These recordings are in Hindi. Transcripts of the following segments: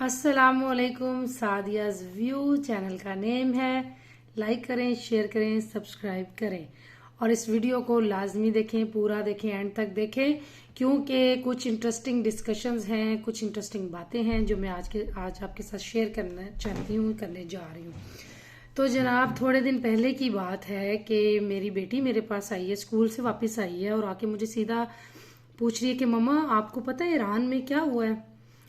अस्सलामुअलैकुम। सादियाज़ व्यू चैनल का नेम है। लाइक करें, शेयर करें, सब्सक्राइब करें और इस वीडियो को लाजमी देखें, पूरा देखें, एंड तक देखें क्योंकि कुछ इंटरेस्टिंग डिस्कशंस हैं, कुछ इंटरेस्टिंग बातें हैं जो मैं आज आपके साथ शेयर करना चाहती हूँ, करने जा रही हूँ। तो जनाब, थोड़े दिन पहले की बात है कि मेरी बेटी मेरे पास आई है, स्कूल से वापस आई है और आके मुझे सीधा पूछ रही है कि मम्मा आपको पता है ईरान में क्या हुआ है।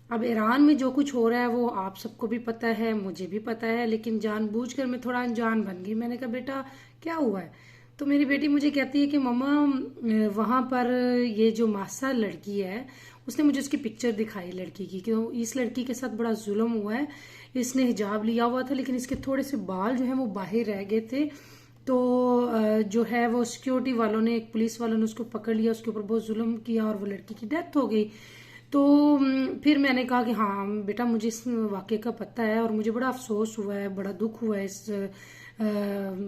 अब ईरान में जो कुछ हो रहा है वो आप सबको भी पता है, मुझे भी पता है, लेकिन जानबूझकर मैं थोड़ा अनजान बन गई। मैंने कहा बेटा क्या हुआ है। तो मेरी बेटी मुझे कहती है कि मम्मा वहाँ पर ये जो मासा लड़की है उसने मुझे उसकी पिक्चर दिखाई लड़की की, कि इस लड़की के साथ बड़ा जुल्म हुआ है। इसने हिजाब लिया हुआ था लेकिन इसके थोड़े से बाल जो है वो बाहर रह गए थे। तो जो है वो सिक्योरिटी वालों ने, एक पुलिस वालों ने उसको पकड़ लिया, उसके ऊपर बहुत जुल्म किया और वो लड़की की डेथ हो गई। तो फिर मैंने कहा कि हाँ बेटा मुझे इस वाक़े का पता है और मुझे बड़ा अफसोस हुआ है, बड़ा दुख हुआ है, इस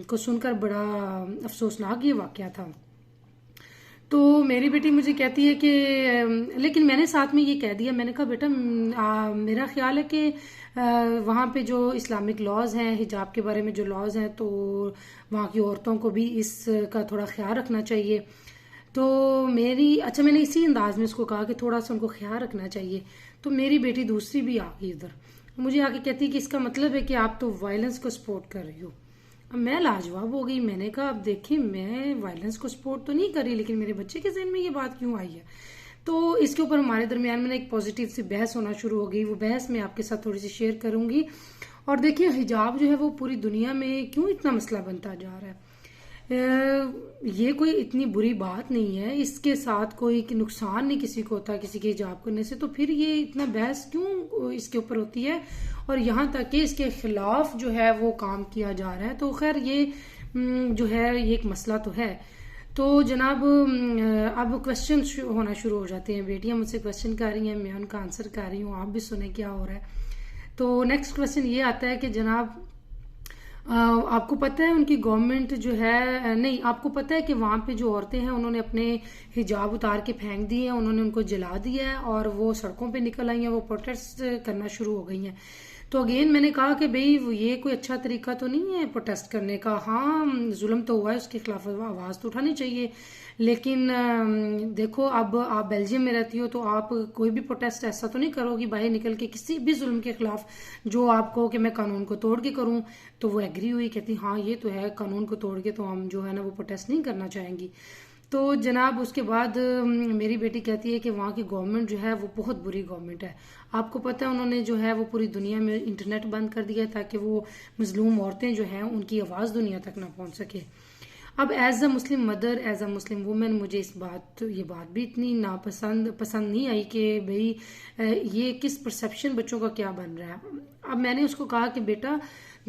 को सुनकर बड़ा अफसोसनाक ये वाक़या था। तो मेरी बेटी मुझे कहती है कि लेकिन मैंने साथ में ये कह दिया, मैंने कहा बेटा मेरा ख्याल है कि वहाँ पे जो इस्लामिक लॉज हैं, हिजाब के बारे में जो लॉज हैं, तो वहाँ की औरतों को भी इसका थोड़ा ख्याल रखना चाहिए। तो मैंने इसी अंदाज में उसको कहा कि थोड़ा सा उनको ख्याल रखना चाहिए। तो मेरी बेटी दूसरी भी आ गई इधर, मुझे आके कहती है कि इसका मतलब है कि आप तो वायलेंस को सपोर्ट कर रही हो। अब मैं लाजवाब हो गई, मैंने कहा अब देखिए मैं वायलेंस को सपोर्ट तो नहीं कर रही, लेकिन मेरे बच्चे के जहन में ये बात क्यों आई है। तो इसके ऊपर हमारे दरमियान में एक पॉजिटिव सी बहस होना शुरू हो गई। वो बहस मैं आपके साथ थोड़ी सी शेयर करूंगी। और देखिए हिजाब जो है वो पूरी दुनिया में क्यों इतना मसला बनता जा रहा है। ये कोई इतनी बुरी बात नहीं है, इसके साथ कोई नुकसान नहीं किसी को होता किसी के हिजाब करने से, तो फिर ये इतना बहस क्यों इसके ऊपर होती है और यहाँ तक कि इसके खिलाफ जो है वो काम किया जा रहा है। तो खैर ये जो है ये एक मसला तो है। तो जनाब अब क्वेश्चन होना शुरू हो जाते हैं। बेटियां मुझसे क्वेश्चन कर रही हैं, मैं उनका आंसर कर रही हूँ, आप भी सुने क्या हो रहा है। तो नेक्स्ट क्वेश्चन ये आता है कि जनाब आपको पता है उनकी गवर्नमेंट जो है, नहीं आपको पता है कि वहाँ पे जो औरतें हैं उन्होंने अपने हिजाब उतार के फेंक दिए हैं, उन्होंने उनको जला दिया है और वो सड़कों पे निकल आई हैं, वो प्रोटेस्ट करना शुरू हो गई हैं। तो अगेन मैंने कहा कि भाई ये कोई अच्छा तरीका तो नहीं है प्रोटेस्ट करने का। हाँ जुल्म तो हुआ है, उसके खिलाफ आवाज़ तो उठानी चाहिए, लेकिन देखो अब आप बेल्जियम में रहती हो तो आप कोई भी प्रोटेस्ट ऐसा तो नहीं करोगी बाहर निकल के किसी भी जुल्म के खिलाफ जो आप कहो कि मैं कानून को तोड़ के करूं। तो वो एग्री हुई, कहती हाँ ये तो है, कानून को तोड़ के तो हम जो है ना वो प्रोटेस्ट नहीं करना चाहेंगी। तो जनाब उसके बाद मेरी बेटी कहती है कि वहाँ की गवर्नमेंट जो है वो बहुत बुरी गवर्नमेंट है। आपको पता है उन्होंने जो है वो पूरी दुनिया में इंटरनेट बंद कर दिया ताकि वो मजलूम औरतें जो हैं उनकी आवाज़ दुनिया तक ना पहुँच सके। अब as a Muslim mother, as a Muslim woman, मुझे ये बात भी इतनी पसंद नहीं आई कि भाई ये किस परसेप्शन बच्चों का क्या बन रहा है। अब मैंने उसको कहा कि बेटा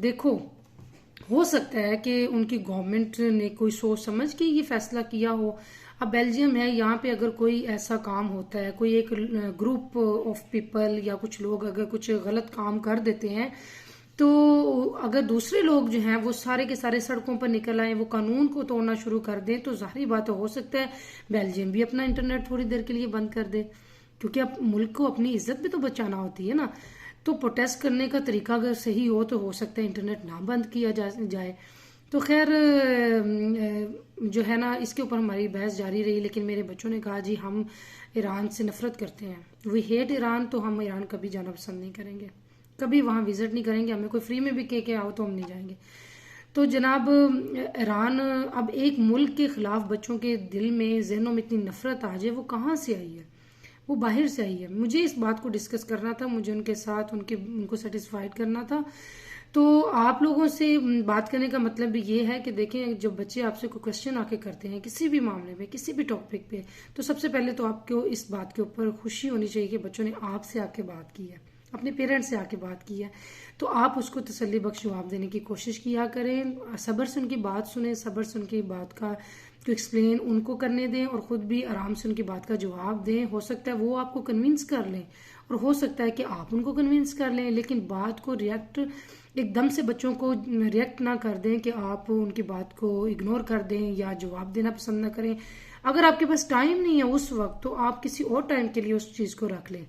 देखो हो सकता है कि उनकी गवर्नमेंट ने कोई सोच समझ के ये फैसला किया हो। अब बेल्जियम है, यहाँ पे अगर कोई ऐसा काम होता है, कोई एक ग्रुप ऑफ पीपल या कुछ लोग अगर कुछ गलत काम कर देते हैं, तो अगर दूसरे लोग जो हैं वो सारे के सारे सड़कों पर निकल आए, वो कानून को तोड़ना शुरू कर दें, तो जाहिर बात हो सकता है बेल्जियम भी अपना इंटरनेट थोड़ी देर के लिए बंद कर दे, क्योंकि अब मुल्क को अपनी इज्जत भी तो बचाना होती है ना। तो प्रोटेस्ट करने का तरीका अगर सही हो तो हो सकता है इंटरनेट ना बंद किया जाए। तो खैर जो है ना इसके ऊपर हमारी बहस जारी रही, लेकिन मेरे बच्चों ने कहा जी हम ईरान से नफरत करते हैं, वी हेट ईरान, तो हम ईरान कभी जाना पसंद नहीं करेंगे, कभी वहाँ विजिट नहीं करेंगे, हमें कोई फ्री में भी कह के आओ तो हम नहीं जाएंगे। तो जनाब ईरान, अब एक मुल्क के खिलाफ बच्चों के दिल में, जहनों में इतनी नफरत आ जाए, वो कहाँ से आई है? वो बाहर से आई है। मुझे इस बात को डिस्कस करना था, मुझे उनके साथ उनको सेटिस्फाइड करना था। तो आप लोगों से बात करने का मतलब भी ये है कि देखें जब बच्चे आपसे कोई क्वेश्चन आके करते हैं किसी भी मामले में, किसी भी टॉपिक पे, तो सबसे पहले तो आपको इस बात के ऊपर खुशी होनी चाहिए कि बच्चों ने आपसे आके बात की है, अपने पेरेंट्स से आके बात की है। तो आप उसको तसल्ली बख्श जवाब देने की कोशिश किया करें, सब्र से उनकी बात सुने, सब्र से उनकी बात का तो एक्सप्लेन उनको करने दें और ख़ुद भी आराम से उनकी बात का जवाब दें। हो सकता है वो आपको कन्विंस कर लें और हो सकता है कि आप उनको कन्विंस कर लें, लेकिन बात को एकदम से बच्चों को रिएक्ट ना कर दें कि आप उनकी बात को इग्नोर कर दें या जवाब देना पसंद ना करें। अगर आपके पास टाइम नहीं है उस वक्त, तो आप किसी और टाइम के लिए उस चीज़ को रख लें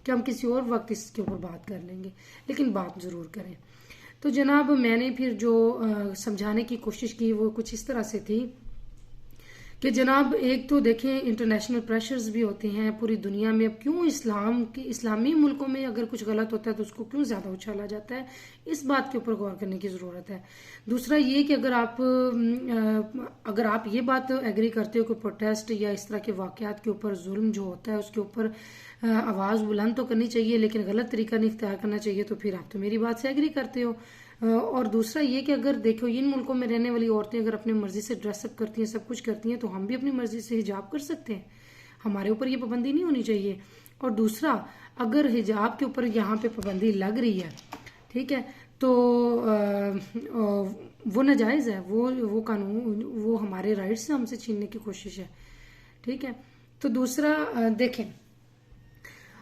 कि हम किसी और वक्त इसके ऊपर बात कर लेंगे, लेकिन बात ज़रूर करें। तो जनाब मैंने फिर जो समझाने की कोशिश की वो कुछ इस तरह से थी कि जनाब एक तो देखें इंटरनेशनल प्रेशर्स भी होते हैं पूरी दुनिया में। अब क्यों इस्लामी मुल्कों में अगर कुछ गलत होता है तो उसको क्यों ज़्यादा उछाला जाता है, इस बात के ऊपर गौर करने की ज़रूरत है। दूसरा ये कि अगर आप ये बात एग्री करते हो कि प्रोटेस्ट या इस तरह के वाक़यात के ऊपर जुल्म जो होता है उसके ऊपर आवाज़ बुलंद तो करनी चाहिए लेकिन गलत तरीका नहीं इख्तियार करना चाहिए, तो फिर आप तो मेरी बात से एग्री करते हो। और दूसरा ये कि अगर देखो इन मुल्कों में रहने वाली औरतें अगर अपनी मर्जी से ड्रेसअप करती हैं, सब कुछ करती हैं, तो हम भी अपनी मर्जी से हिजाब कर सकते हैं, हमारे ऊपर ये पाबंदी नहीं होनी चाहिए। और दूसरा अगर हिजाब के ऊपर यहाँ पे पाबंदी लग रही है, ठीक है, तो वो नाजायज़ है, वो कानून वो हमारे राइट्स से हमसे छीनने की कोशिश है, ठीक है। तो दूसरा देखें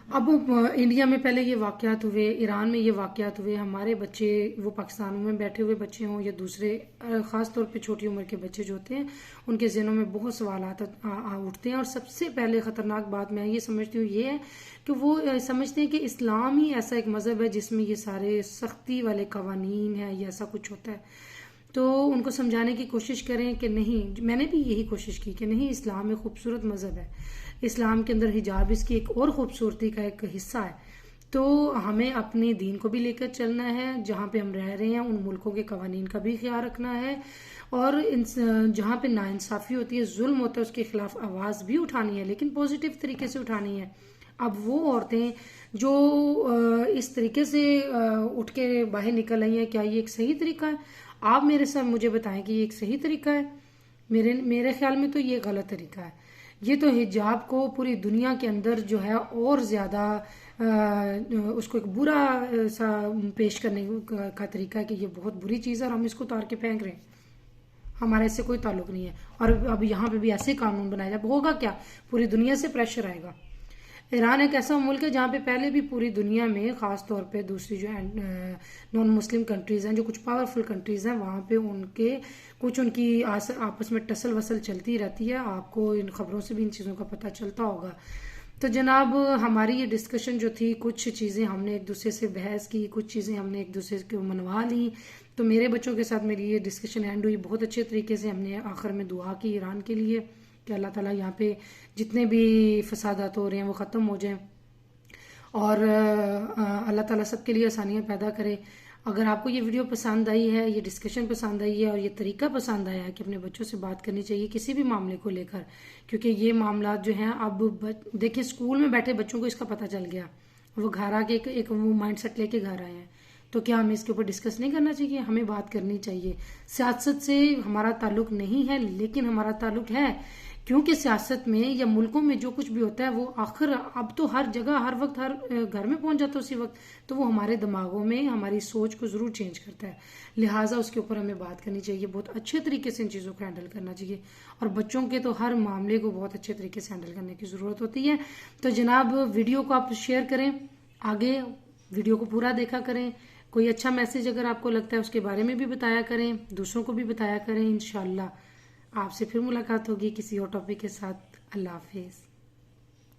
अब इंडिया में पहले ये वाक़यात हुए, ईरान में ये वाक़यात हुए, हमारे बच्चे वो पाकिस्तान में बैठे हुए बच्चे हों या दूसरे ख़ास तौर पे छोटी उम्र के बच्चे जो होते हैं उनके ज़हनों में बहुत सवाल उठते हैं। और सबसे पहले ख़तरनाक बात मैं ये समझती हूँ ये है कि वो समझते हैं कि इस्लाम ही ऐसा एक मज़हब है जिसमें ये सारे सख्ती वाले कवानीन हैं या ऐसा कुछ होता है। तो उनको समझाने की कोशिश करें कि नहीं, मैंने भी यही कोशिश की कि नहीं, इस्लाम एक खूबसूरत मज़हब है, इस्लाम के अंदर हिजाब इसकी एक और खूबसूरती का एक हिस्सा है। तो हमें अपने दीन को भी लेकर चलना है, जहाँ पे हम रह रहे हैं उन मुल्कों के कवानीन का भी ख्याल रखना है, और जहाँ पे नाइंसाफ़ी होती है, जुल्म होता है, उसके खिलाफ आवाज़ भी उठानी है, लेकिन पॉजिटिव तरीके से उठानी है। अब वो औरतें जो इस तरीके से उठ के बाहर निकल आई हैं, क्या ये एक सही तरीका है? आप मेरे साथ मुझे बताएं कि ये एक सही तरीका है? मेरे ख्याल में तो ये गलत तरीका है। ये तो हिजाब को पूरी दुनिया के अंदर जो है और ज़्यादा उसको एक बुरा सा पेश करने का तरीका है कि ये बहुत बुरी चीज़ है और हम इसको उतार के फेंक रहे हैं, हमारा इससे कोई ताल्लुक नहीं है। और अब यहाँ पे भी ऐसे कानून बनाए जाए, होगा क्या? पूरी दुनिया से प्रेशर आएगा। ईरान एक ऐसा मुल्क है जहाँ पे पहले भी पूरी दुनिया में ख़ास तौर पे दूसरी जो नॉन मुस्लिम कंट्रीज़ हैं, जो कुछ पावरफुल कंट्रीज़ हैं, वहाँ पे उनकी आपस में टसल वसल चलती रहती है। आपको इन खबरों से भी इन चीज़ों का पता चलता होगा। तो जनाब हमारी ये डिस्कशन जो थी, कुछ चीज़ें हमने एक दूसरे से बहस की, कुछ चीज़ें हमने एक दूसरे को मनवा ली। तो मेरे बच्चों के साथ मेरी ये डिस्कशन एंड हुई बहुत अच्छे तरीके से। हमने आखिर में दुआ की ईरान के लिए कि अल्लाह ताला यहाँ पे जितने भी फसादात हो रहे हैं वो ख़त्म हो जाएं और अल्लाह ताला सबके लिए आसानियाँ पैदा करे। अगर आपको ये वीडियो पसंद आई है, ये डिस्कशन पसंद आई है और ये तरीका पसंद आया है कि अपने बच्चों से बात करनी चाहिए किसी भी मामले को लेकर, क्योंकि ये मामला जो हैं अब देखिए स्कूल में बैठे बच्चों को इसका पता चल गया, वो घर आके एक वो माइंड सेट लेके घर आए हैं, तो क्या हमें इसके ऊपर डिस्कस नहीं करना चाहिए? हमें बात करनी चाहिए। सियासत से हमारा ताल्लुक नहीं है, लेकिन हमारा ताल्लुक है क्योंकि सियासत में या मुल्कों में जो कुछ भी होता है वो आखिर अब तो हर जगह हर वक्त हर घर में पहुंच जाता है उसी वक्त, तो वो हमारे दिमागों में हमारी सोच को ज़रूर चेंज करता है। लिहाजा उसके ऊपर हमें बात करनी चाहिए, बहुत अच्छे तरीके से इन चीज़ों को हैंडल करना चाहिए और बच्चों के तो हर मामले को बहुत अच्छे तरीके से हैंडल करने की ज़रूरत होती है। तो जनाब वीडियो को आप शेयर करें, आगे वीडियो को पूरा देखा करें, कोई अच्छा मैसेज अगर आपको लगता है उसके बारे में भी बताया करें, दूसरों को भी बताया करें। इंशाल्लाह आपसे फिर मुलाकात होगी किसी और टॉपिक के साथ। अल्लाह हाफिज़।